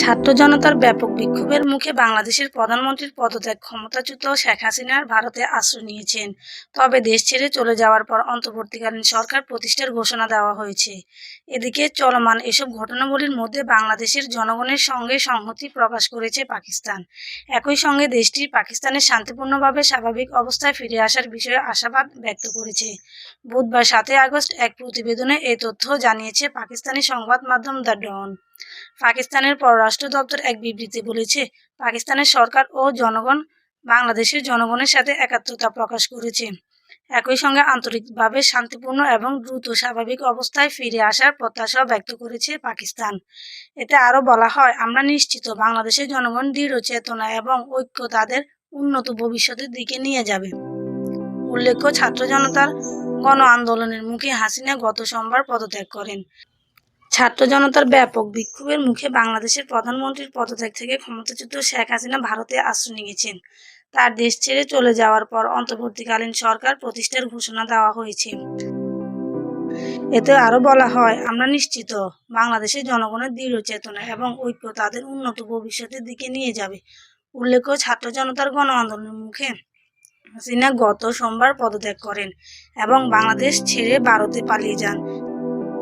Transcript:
ছাত্র জনতার ব্যাপক বিক্ষোভের মুখে বাংলাদেশের প্রধানমন্ত্রীর পদত্যাগ ক্ষমতাচ্যুত শেখ হাসিনার ভারতে আশ্রয় নিয়েছেন। তবে দেশ ছেড়ে চলে যাওয়ার পর অন্তর্বর্তীকালীন সরকার প্রতিষ্ঠার ঘোষণা দেওয়া হয়েছে। এদিকে চলমান এসব ঘটনাবলীর মধ্যে বাংলাদেশের জনগণের সঙ্গে সংহতি প্রকাশ করেছে পাকিস্তান। একই সঙ্গে দেশটি পাকিস্তানের শান্তিপূর্ণভাবে স্বাভাবিক অবস্থায় ফিরে আসার বিষয়ে আশাবাদ ব্যক্ত করেছে। বুধবার 7 আগস্ট এক প্রতিবেদনে এই তথ্য জানিয়েছে পাকিস্তানি সংবাদ মাধ্যম দ্য ডন। পাকিস্তানের পররাষ্ট্র দপ্তর এক বিবৃতি বলেছে, পাকিস্তানের সরকার ও জনগণ বাংলাদেশের জনগণের সাথে একাত্মতা প্রকাশ করেছে। একই সঙ্গে আন্তরিকভাবে শান্তিপূর্ণ এবং দ্রুত স্বাভাবিক অবস্থায় ফিরে আসার প্রত্যাশাও ব্যক্ত করেছে পাকিস্তান। এতে আরও বলা হয়, আমরা নিশ্চিত বাংলাদেশের জনগণ দৃঢ় চেতনা এবং ঐক্য তাদের উন্নত ভবিষ্যতের দিকে নিয়ে যাবে। উল্লেখ্য, ছাত্র জনতার গণ আন্দোলনের মুখে হাসিনা গত সোমবার পদত্যাগ করেন। ছাত্র জনতার ব্যাপক বিক্ষোভের মুখে বাংলাদেশের প্রধানমন্ত্রীর পদত্যাগ থেকে ক্ষমতাচ্যুত শেখ হাসিনা ভারতে আশ্রয় নিয়েছেন। তার দেশ ছেড়ে চলে যাওয়ার পর অন্তর্বর্তীকালীন সরকার প্রতিষ্ঠার ঘোষণা দেওয়া হয়েছে। এতে আরও বলা হয়, আমরা নিশ্চিত বাংলাদেশের জনগণের দৃঢ় চেতনা এবং ঐক্য তাদের উন্নত ভবিষ্যতের দিকে নিয়ে যাবে। উল্লেখ্য, ছাত্র জনতার গণ আন্দোলনের মুখে হাসিনা গত সোমবার পদত্যাগ করেন এবং বাংলাদেশ ছেড়ে ভারতে পালিয়ে যান।